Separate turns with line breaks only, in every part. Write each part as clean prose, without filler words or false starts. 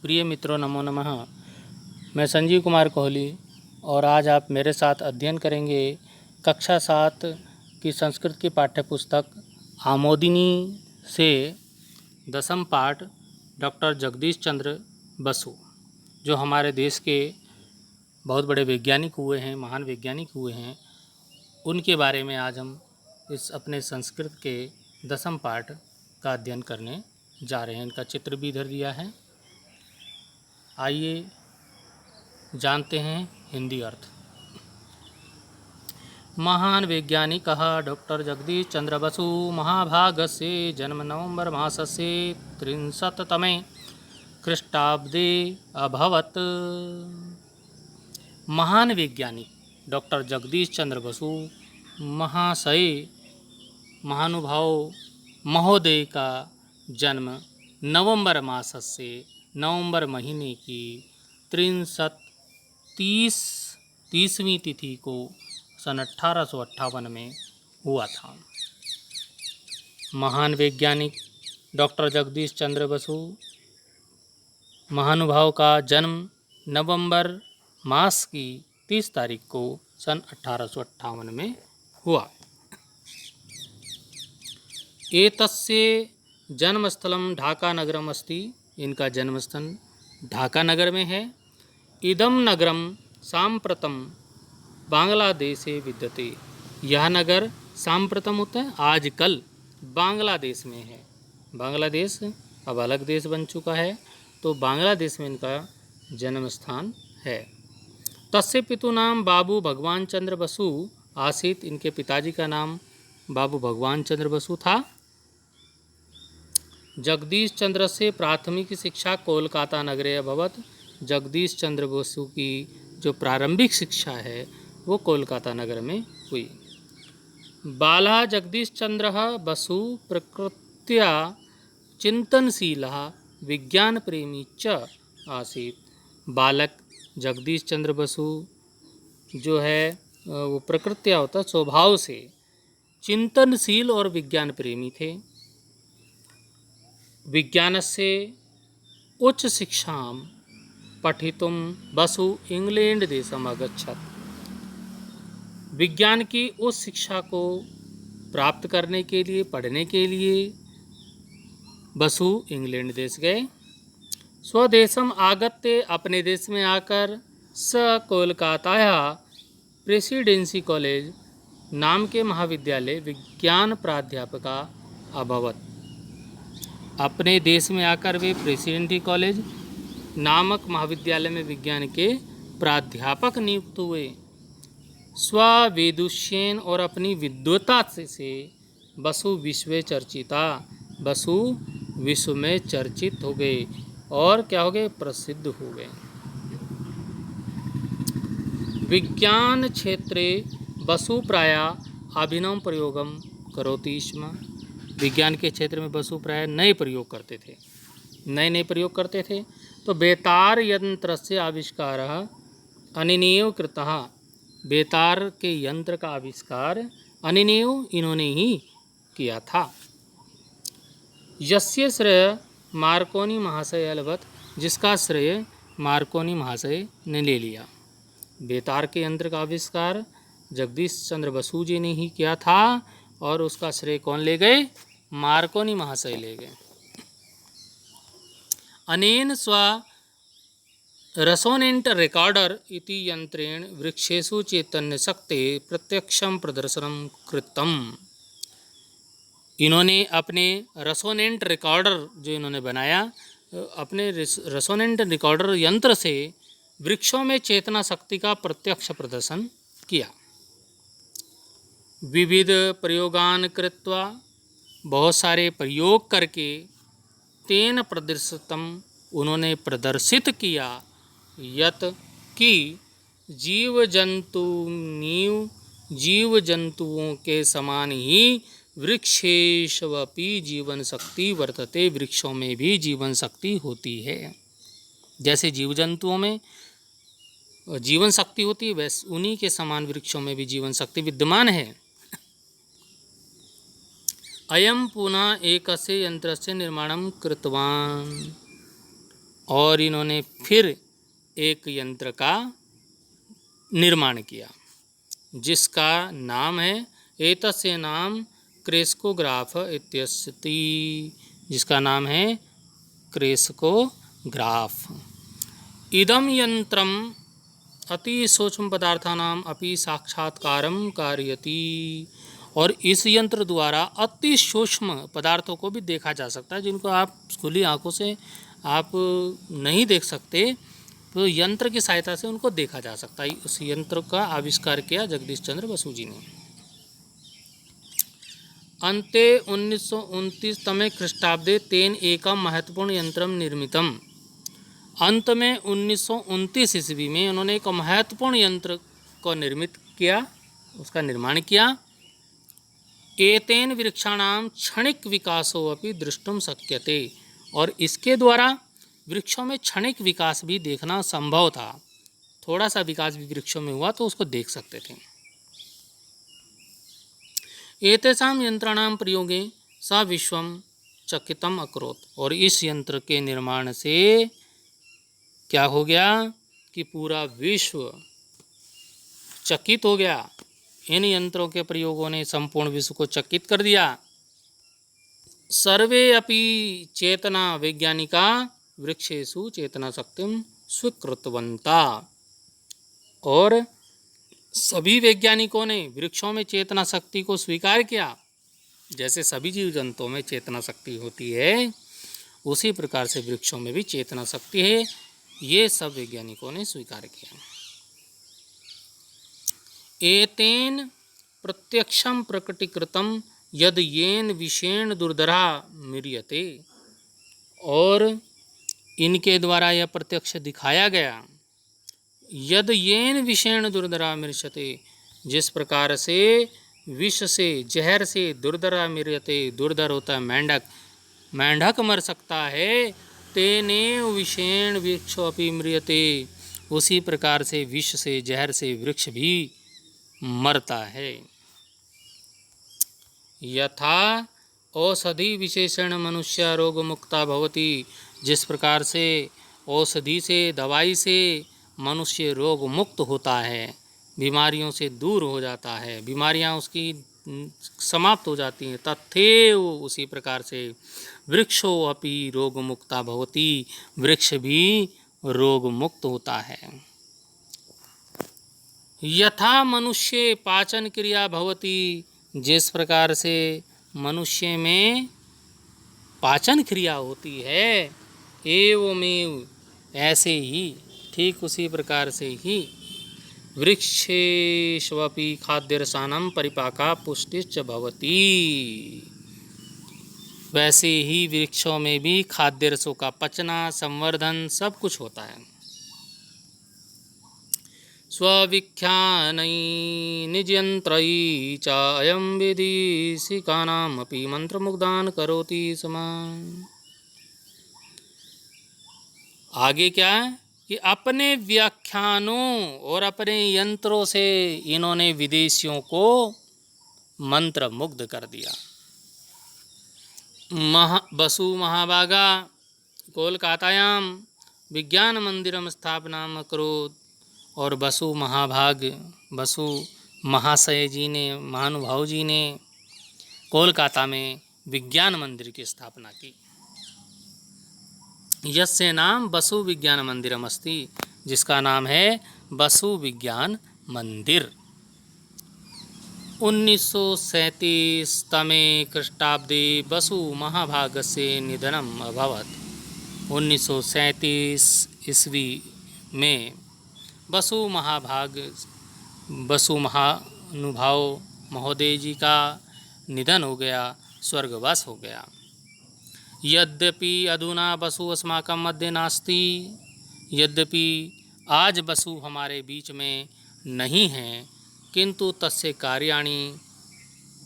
प्रिय मित्रों, नमो नमः। मैं संजीव कुमार कोहली और आज आप मेरे साथ अध्ययन करेंगे कक्षा 7 की संस्कृत की पाठ्यपुस्तक आमोदिनी से 10वीं पाठ डॉक्टर जगदीश चंद्र बसु, जो हमारे देश के बहुत बड़े वैज्ञानिक हुए हैं, महान वैज्ञानिक हुए हैं। उनके बारे में आज हम इस अपने संस्कृत के 10वीं पाठ का अध्ययन करने जा रहे हैं। इनका चित्र भी इधर दिया है। आइए जानते हैं हिंदी अर्थ। महान वैज्ञानिक डॉक्टर जगदीश चंद्र बसु महाभागस्य जन्म नवंबर मासस्य 30तमे ख्रीष्टाब्दे अभवत्। महान वैज्ञानिक डॉक्टर जगदीश चंद्र बसु महाशय, महानुभाव महोदय का जन्म नवंबर मास से, नवंबर महीने की 30वीं तिथि को सन 1858 में हुआ था। महान वैज्ञानिक डॉक्टर जगदीश चंद्र बसु महानुभाव का जन्म नवंबर मास की 30 तारीख को सन 1858 में हुआ। एतस्य जन्मस्थलं ढाका नगरम अस्ति। इनका जन्मस्थल ढाका नगर में है। इदम नगरम सांप्रतम बांग्लादेशे विद्यते। यह नगर सांप्रतम होता है आजकल बांग्लादेश में है। बांग्लादेश अब अलग देश बन चुका है, तो बांग्लादेश में इनका जन्म स्थान है। तस्य पितु नाम बाबू भगवान चंद्र बसु आसीत। इनके पिताजी का नाम बाबू भगवान चंद्र बसु था। जगदीश चंद्र से प्राथमिक शिक्षा कोलकाता नगरे अभवत। जगदीश चंद्र बसु की जो प्रारंभिक शिक्षा है वो कोलकाता नगर में हुई। बालः जगदीश चंद्र बसु प्रकृत्या चिंतनशीलः विज्ञान प्रेमी च आसीत्। बालक जगदीश चंद्र बसु जो है वो प्रकृत्या होता स्वभाव से चिंतनशील और विज्ञान प्रेमी थे। विज्ञानस्य उच्च शिक्षां पठितुं बसु इंग्लैंड देशम् अगच्छत्। विज्ञान की उस शिक्षा को प्राप्त करने के लिए, पढ़ने के लिए बसु इंग्लैंड देश गए। स्वदेशम आगत्य, अपने देश में आकर स कोलकाताया प्रेसिडेंसी कॉलेज नाम के महाविद्यालय विज्ञान प्राध्यापका अभवत। अपने देश में आकर वे प्रेसिडेंसी कॉलेज नामक महाविद्यालय में विज्ञान के प्राध्यापक नियुक्त हुए। स्वविदुष्येन, और अपनी विद्वता से बसु विश्व चर्चिता, बसु विश्व में चर्चित हो गए और क्या हो गए, प्रसिद्ध हो गए। विज्ञान क्षेत्रे बसु प्रायः अभिनव प्रयोगम करोति स्म। विज्ञान के क्षेत्र में बसु प्रायः नए प्रयोग करते थे, नए प्रयोग करते थे। तो बेतार यंत्र से आविष्कार अनिनेव कृतः। बेतार के यंत्र का आविष्कार अनिनेव इन्होंने ही किया था। यस्य श्रेय मार्कोनी महाशय अलवत, जिसका श्रेय मार्कोनी महाशय ने ले लिया। बेतार के यंत्र का आविष्कार जगदीश चंद्र बसु जी ने ही किया था और उसका श्रेय कौन ले गए, मार्कोनी महाशय ले गए। अनेन स्व रेसोनेंट रिकॉर्डर इति यंत्रेण वृक्षेषु चैतन्य शक्ति प्रत्यक्षम प्रदर्शनम कृतम। इन्होंने अपने रेसोनेंट रिकॉर्डर जो इन्होंने बनाया, अपने रेसोनेंट रिकॉर्डर यंत्र से वृक्षों में चेतना शक्ति का प्रत्यक्ष प्रदर्शन किया। विविध प्रयोगान कृत्वा, बहुत सारे प्रयोग करके, तेन प्रदर्शितम, उन्होंने प्रदर्शित किया, यत कि जीव जंतुओं के समान ही वृक्षेष्वपि जीवन शक्ति वर्तते। वृक्षों में भी जीवन शक्ति होती है। जैसे जीव जंतुओं में जीवन शक्ति होती है, वैसे उन्हीं के समान वृक्षों में भी जीवन शक्ति विद्यमान है। अयम पुनः एकस्य यंत्रस्य निर्माणं कृतवान्। और इन्होंने फिर एक यंत्र का निर्माण किया जिसका नाम है एतस्य नाम क्रेस्कोग्राफ इत्यस्ति, जिसका नाम है क्रेस्कोग्राफ। इदं यंत्रम अति सूक्ष्म पदार्थानाम अपि साक्षात्कारम कारयति, और इस यंत्र द्वारा अति सूक्ष्म पदार्थों को भी देखा जा सकता है जिनको आप खुली आंखों से आप नहीं देख सकते, तो यंत्र की सहायता से उनको देखा जा सकता है। उस यंत्र का आविष्कार किया जगदीश चंद्र बसु जी ने। अन्ते 1929 तमे ख्रीष्टाब्दे तेन एकम महत्वपूर्ण यंत्रम निर्मितम। अंत में 1929 ईस्वी में उन्होंने एक महत्वपूर्ण यंत्र को निर्मित किया, उसका निर्माण किया। एतेन वृक्षाणाम क्षणिक विकासो अपि द्रष्टुम शक्यते, और इसके द्वारा वृक्षों में क्षणिक विकास भी देखना संभव था। थोड़ा सा विकास भी वृक्षों में हुआ तो उसको देख सकते थे। एतेषां यंत्राणाम प्रयोगे स विश्वम चकितम अकरोत्, और इस यंत्र के निर्माण से क्या हो गया कि पूरा विश्व चकित हो गया। इन यंत्रों के प्रयोगों ने संपूर्ण विश्व को चकित कर दिया। सर्वे अपि चेतना वैज्ञानिका वृक्षेषु चेतना शक्तिम स्वीकृतवन्ता, और सभी वैज्ञानिकों ने वृक्षों में चेतना शक्ति को स्वीकार किया। जैसे सभी जीव जंतुओं में चेतना शक्ति होती है, उसी प्रकार से वृक्षों में भी चेतना शक्ति है, ये सब वैज्ञानिकों ने स्वीकार किया। एतेन प्रत्यक्षम प्रकटीकृतम यद येन विषेण दुर्धरा म्रियते, और इनके द्वारा यह प्रत्यक्ष दिखाया गया। यद येन विषेण दुर्धरा मृष्यते, जिस प्रकार से विष से जहर से दुर्धरा मृत्यते, दुर्धर होता है मेंढक, मेंढक मर सकता है। तेने विषेण वृक्षो अपि म्रियते, उसी प्रकार से विष से जहर से वृक्ष भी मरता है। यथा औषधि विशेषण मनुष्य रोग मुक्ता भवति, जिस प्रकार से औषधि से दवाई से मनुष्य रोग मुक्त होता है, बीमारियों से दूर हो जाता है, बीमारियां उसकी समाप्त हो जाती हैं। तथैव उसी प्रकार से वृक्षो अपि रोग मुक्ता भवति, वृक्ष भी रोग मुक्त होता है। यथा मनुष्य पाचन क्रिया भवति, जिस प्रकार से मनुष्य में पाचन क्रिया होती है, एवमेव ऐसे ही ठीक उसी प्रकार से ही वृक्षेष्वपि खाद्यरसानां परिपाका पुष्टिश्च भवति, वैसे ही वृक्षों में भी खाद्य रसों का पचना, संवर्धन सब कुछ होता है। स्विख्यानै निजयन्त्रै च अयं विदेशिकानामपि मंत्रमुग्धान् करोति स्म। आगे क्या है कि अपने व्याख्यानों और अपने यंत्रों से इन्होंने विदेशियों को मंत्र मुग्ध कर दिया। बसु महाभागा कोलकातायाम विज्ञान मंदिरम स्थापनाम अकरोत्, और बसु महाभाग बसु महाशय जी ने, महानुभाव जी ने कोलकाता में विज्ञान मंदिर की स्थापना की। यस्य नाम बसु विज्ञान मंदिरम अस्ति, जिसका नाम है बसु विज्ञान मंदिर। 1937 तमे ख्रीष्टाब्दे बसु महाभागस्य निधनम अभवत्। 1937 ईस्वी में बसु महाभाग बसु महानुभाव महोदय जी का निधन हो गया, स्वर्गवास हो गया। यद्यपि अधुना बसु अस्माकं मध्ये नास्ति, यद्यपि आज बसु हमारे बीच में नहीं हैं, किंतु तस्य कार्याणि,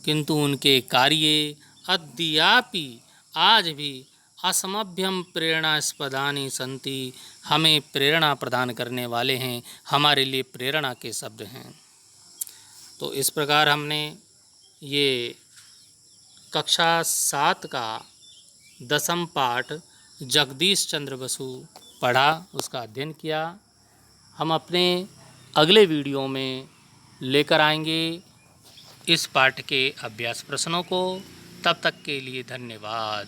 किंतु उनके कार्य अद्यापि आज भी असमभ्यम प्रेरणास्पदानि सन्ति, हमें प्रेरणा प्रदान करने वाले हैं, हमारे लिए प्रेरणा के शब्द हैं। तो इस प्रकार हमने ये कक्षा 7 का 10वां पाठ जगदीश चंद्र बसु पढ़ा, उसका अध्ययन किया। हम अपने अगले वीडियो में लेकर आएंगे इस पाठ के अभ्यास प्रश्नों को। तब तक के लिए धन्यवाद।